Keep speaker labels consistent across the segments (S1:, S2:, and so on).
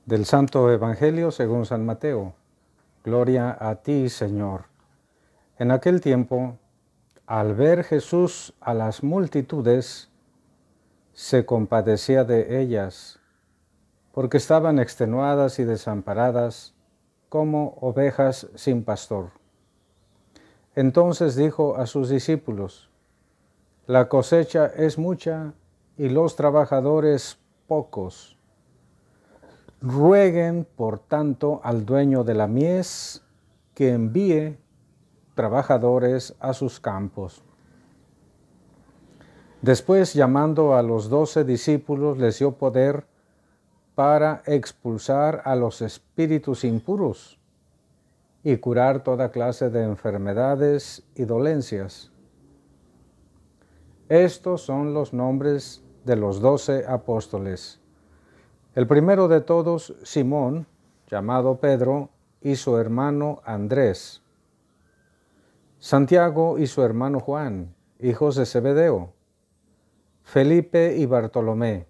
S1: Del Santo Evangelio según San Mateo. Gloria a ti, Señor. En aquel tiempo, al ver Jesús a las multitudes, se compadecía de ellas, porque estaban extenuadas y desamparadas, como ovejas sin pastor. Entonces dijo a sus discípulos: La cosecha es mucha y los trabajadores pocos. Rueguen, por tanto, al dueño de la mies que envíe trabajadores a sus campos. Después, llamando a los 12 discípulos, les dio poder para expulsar a los espíritus impuros y curar toda clase de enfermedades y dolencias. Estos son los nombres de los 12 apóstoles. El primero de todos, Simón, llamado Pedro, y su hermano Andrés. Santiago y su hermano Juan, hijos de Zebedeo. Felipe y Bartolomé.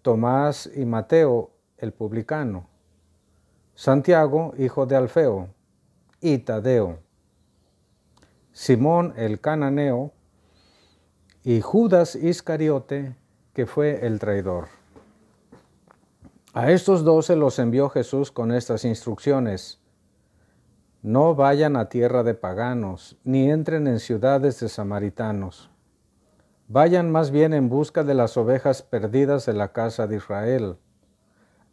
S1: Tomás y Mateo, el publicano. Santiago, hijo de Alfeo, y Tadeo. Simón el cananeo, y Judas Iscariote, que fue el traidor. A estos 12 los envió Jesús con estas instrucciones: No vayan a tierra de paganos, ni entren en ciudades de samaritanos. Vayan más bien en busca de las ovejas perdidas de la casa de Israel.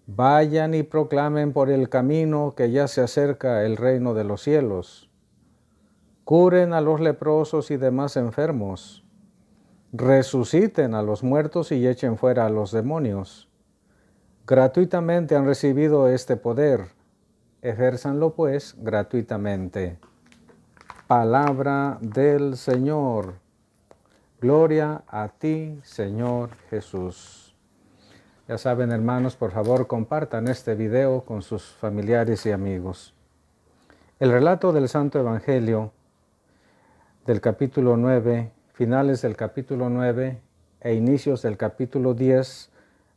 S1: Vayan y proclamen por el camino que ya se acerca el reino de los cielos. Curen a los leprosos y demás enfermos. Resuciten a los muertos y echen fuera a los demonios. Gratuitamente han recibido este poder. Ejérzanlo pues gratuitamente. Palabra del Señor. Gloria a ti, Señor Jesús. Ya saben, hermanos, por favor, compartan este video con sus familiares y amigos. El relato del Santo Evangelio del capítulo 9, finales del capítulo 9 e inicios del capítulo 10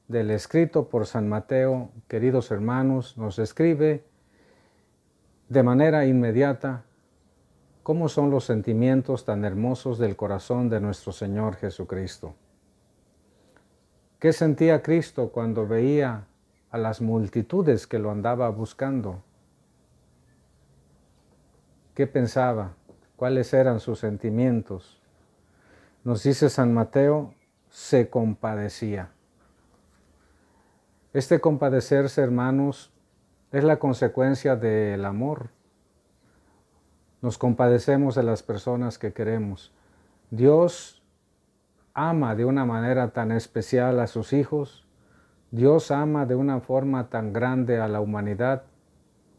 S1: del escrito por San Mateo, queridos hermanos, nos describe de manera inmediata cómo son los sentimientos tan hermosos del corazón de nuestro Señor Jesucristo. ¿Qué sentía Cristo cuando veía a las multitudes que lo andaba buscando? ¿Qué pensaba? ¿Cuáles eran sus sentimientos? Nos dice San Mateo, se compadecía. Este compadecerse, hermanos, es la consecuencia del amor. Nos compadecemos de las personas que queremos. Dios ama de una manera tan especial a sus hijos. Dios ama de una forma tan grande a la humanidad,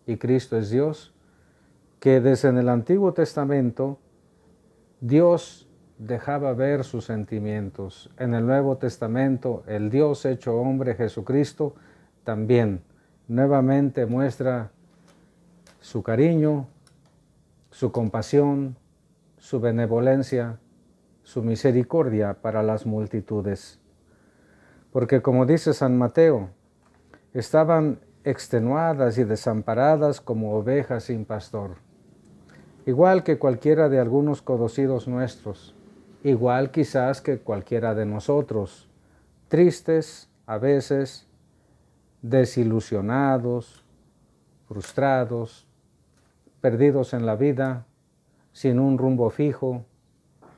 S1: y Cristo es Dios, que desde el Antiguo Testamento Dios dejaba ver sus sentimientos. En el Nuevo Testamento, el Dios hecho hombre, Jesucristo, también nuevamente muestra su cariño, su compasión, su benevolencia, su misericordia para las multitudes. Porque como dice San Mateo, estaban extenuadas y desamparadas como ovejas sin pastor. Igual que cualquiera de algunos conocidos nuestros, igual quizás que cualquiera de nosotros, tristes a veces, desilusionados, frustrados, perdidos en la vida, sin un rumbo fijo,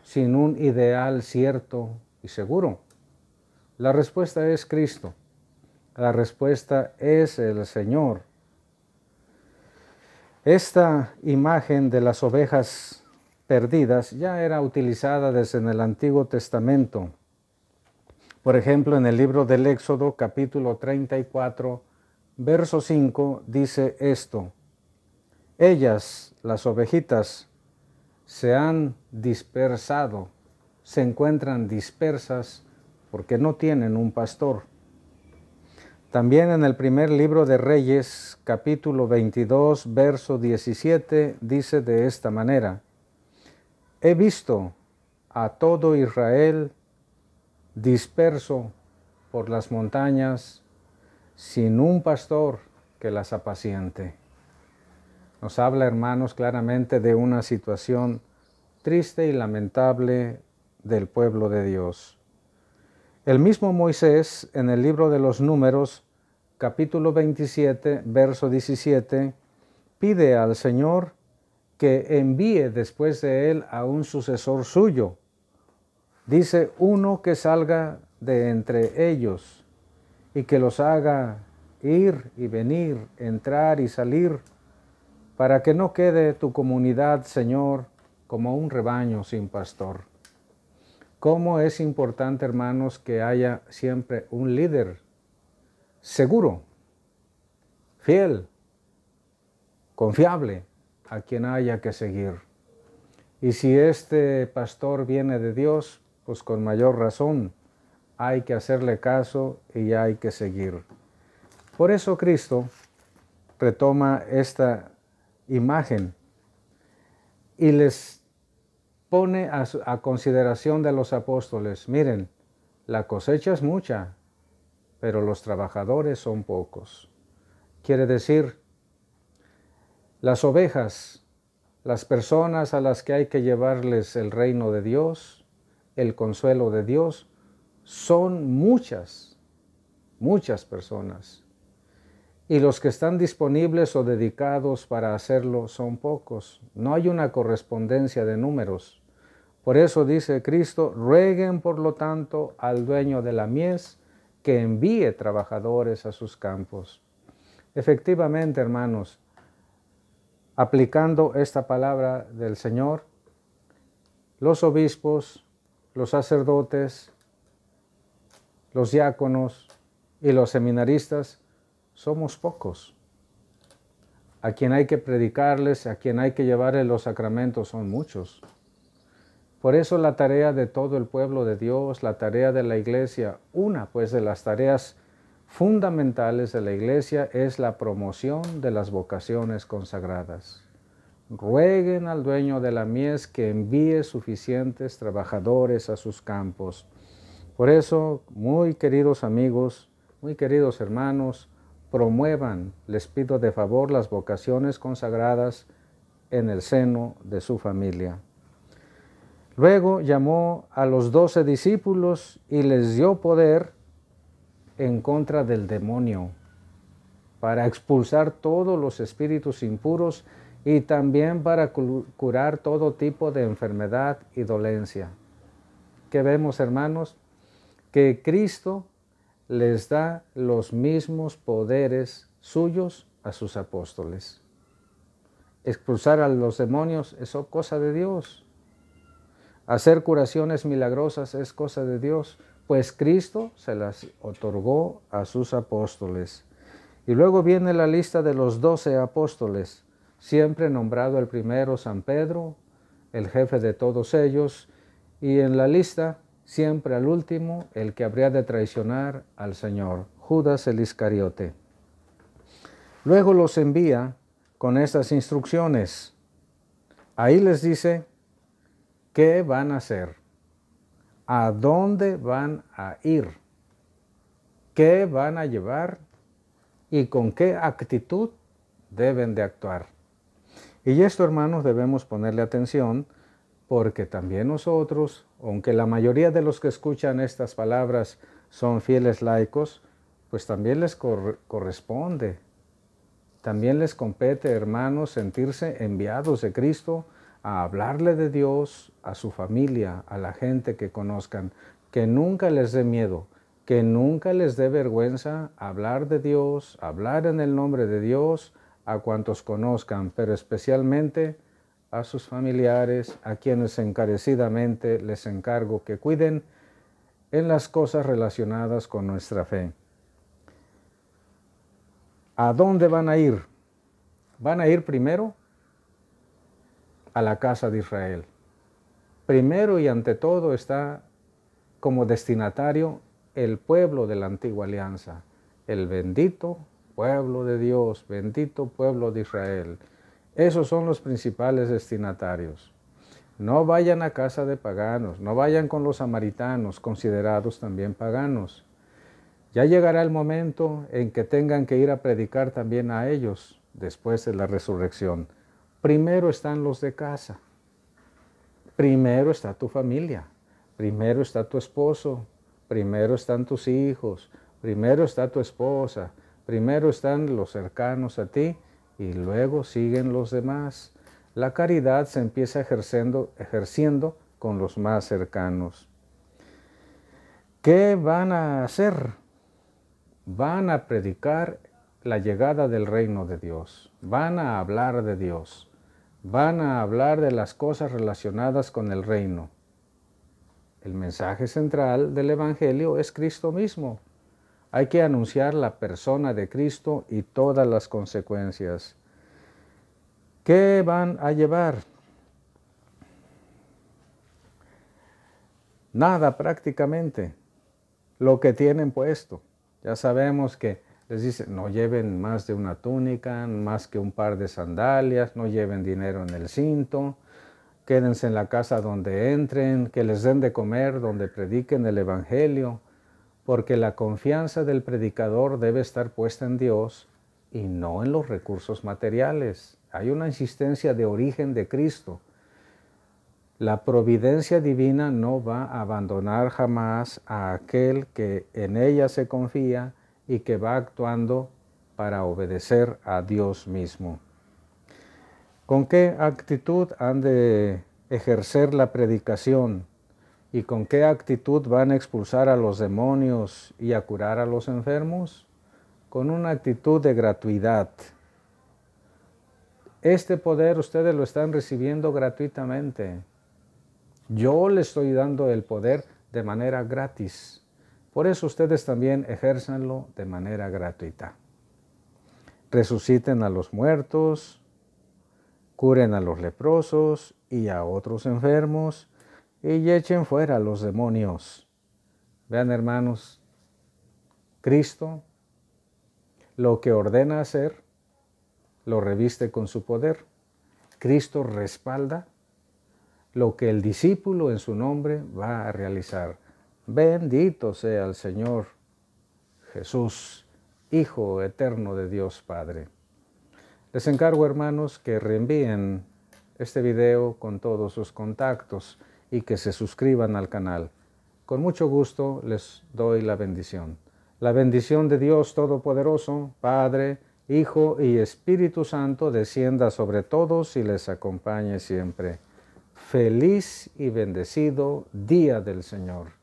S1: sin un ideal cierto y seguro. La respuesta es Cristo. La respuesta es el Señor. Esta imagen de las ovejas perdidas ya era utilizada desde el Antiguo Testamento. Por ejemplo, en el libro del Éxodo, capítulo 34, verso 5, dice esto: Ellas, las ovejitas, se han dispersado, se encuentran dispersas porque no tienen un pastor. También en el primer libro de Reyes, capítulo 22, verso 17, dice de esta manera: He visto a todo Israel disperso por las montañas, sin un pastor que las apaciente. Nos habla, hermanos, claramente de una situación triste y lamentable del pueblo de Dios. El mismo Moisés, en el libro de los Números, capítulo 27, verso 17, pide al Señor que envíe después de él a un sucesor suyo. Dice, uno que salga de entre ellos y que los haga ir y venir, entrar y salir, para que no quede tu comunidad, Señor, como un rebaño sin pastor. ¿Cómo es importante, hermanos, que haya siempre un líder seguro, fiel, confiable, a quien haya que seguir? Y si este pastor viene de Dios, pues con mayor razón hay que hacerle caso y hay que seguir. Por eso Cristo retoma esta imagen y les pone a consideración de los apóstoles. Miren, la cosecha es mucha, pero los trabajadores son pocos. Quiere decir, las ovejas, las personas a las que hay que llevarles el reino de Dios, el consuelo de Dios, son muchas personas. Y los que están disponibles o dedicados para hacerlo son pocos. No hay una correspondencia de números. Por eso dice Cristo, rueguen por lo tanto al dueño de la mies que envíe trabajadores a sus campos. Efectivamente, hermanos, aplicando esta palabra del Señor, los obispos, los sacerdotes, los diáconos y los seminaristas somos pocos. A quien hay que predicarles, a quien hay que llevarles los sacramentos son muchos. Por eso la tarea de todo el pueblo de Dios, la tarea de la Iglesia, una pues de las tareas fundamentales de la Iglesia es la promoción de las vocaciones consagradas. Rueguen al dueño de la mies que envíe suficientes trabajadores a sus campos. Por eso, muy queridos amigos, muy queridos hermanos, promuevan, les pido de favor, las vocaciones consagradas en el seno de su familia. Luego llamó a los 12 discípulos y les dio poder en contra del demonio para expulsar todos los espíritus impuros y también para curar todo tipo de enfermedad y dolencia. ¿Qué vemos, hermanos? Que Cristo les da los mismos poderes suyos a sus apóstoles. Expulsar a los demonios es cosa de Dios. Hacer curaciones milagrosas es cosa de Dios, pues Cristo se las otorgó a sus apóstoles. Y luego viene la lista de los 12 apóstoles, siempre nombrado el primero San Pedro, el jefe de todos ellos, y en la lista siempre al último, el que habría de traicionar al Señor, Judas el Iscariote. Luego los envía con estas instrucciones. Ahí les dice qué van a hacer, a dónde van a ir, qué van a llevar y con qué actitud deben de actuar. Y esto, hermanos, debemos ponerle atención, porque también nosotros, aunque la mayoría de los que escuchan estas palabras son fieles laicos, pues también les corresponde, también les compete, hermanos, sentirse enviados de Cristo a hablarle de Dios a su familia, a la gente que conozcan, que nunca les dé miedo, que nunca les dé vergüenza hablar de Dios, hablar en el nombre de Dios a cuantos conozcan, pero especialmente a sus familiares, a quienes encarecidamente les encargo que cuiden en las cosas relacionadas con nuestra fe. ¿A dónde van a ir? Van a ir primero a la casa de Israel. Primero y ante todo está como destinatario el pueblo de la antigua alianza, el bendito pueblo de Dios, bendito pueblo de Israel. Esos son los principales destinatarios. No vayan a casa de paganos, no vayan con los samaritanos, considerados también paganos. Ya llegará el momento en que tengan que ir a predicar también a ellos después de la resurrección. Primero están los de casa. Primero está tu familia. Primero está tu esposo. Primero están tus hijos. Primero está tu esposa. Primero están los cercanos a ti y luego siguen los demás. La caridad se empieza ejerciendo con los más cercanos. ¿Qué van a hacer? Van a predicar la llegada del reino de Dios. Van a hablar de Dios. Van a hablar de las cosas relacionadas con el reino. El mensaje central del Evangelio es Cristo mismo. Hay que anunciar la persona de Cristo y todas las consecuencias. ¿Qué van a llevar? Nada prácticamente. Lo que tienen puesto. Ya sabemos que les dicen, no lleven más de una túnica, más que un par de sandalias, no lleven dinero en el cinto, quédense en la casa donde entren, que les den de comer donde prediquen el Evangelio, porque la confianza del predicador debe estar puesta en Dios y no en los recursos materiales. Hay una insistencia de origen de Cristo. La providencia divina no va a abandonar jamás a aquel que en ella se confía y que va actuando para obedecer a Dios mismo. ¿Con qué actitud han de ejercer la predicación? ¿Y con qué actitud van a expulsar a los demonios y a curar a los enfermos? Con una actitud de gratuidad. Este poder ustedes lo están recibiendo gratuitamente. Yo les estoy dando el poder de manera gratis. Por eso ustedes también ejérzanlo de manera gratuita. Resuciten a los muertos, curen a los leprosos y a otros enfermos y echen fuera a los demonios. Vean, hermanos, Cristo lo que ordena hacer, lo reviste con su poder. Cristo respalda lo que el discípulo en su nombre va a realizar. Bendito sea el Señor Jesús, Hijo eterno de Dios Padre. Les encargo, hermanos, que reenvíen este video con todos sus contactos y que se suscriban al canal. Con mucho gusto les doy la bendición. La bendición de Dios Todopoderoso, Padre, Hijo y Espíritu Santo descienda sobre todos y les acompañe siempre. Feliz y bendecido día del Señor.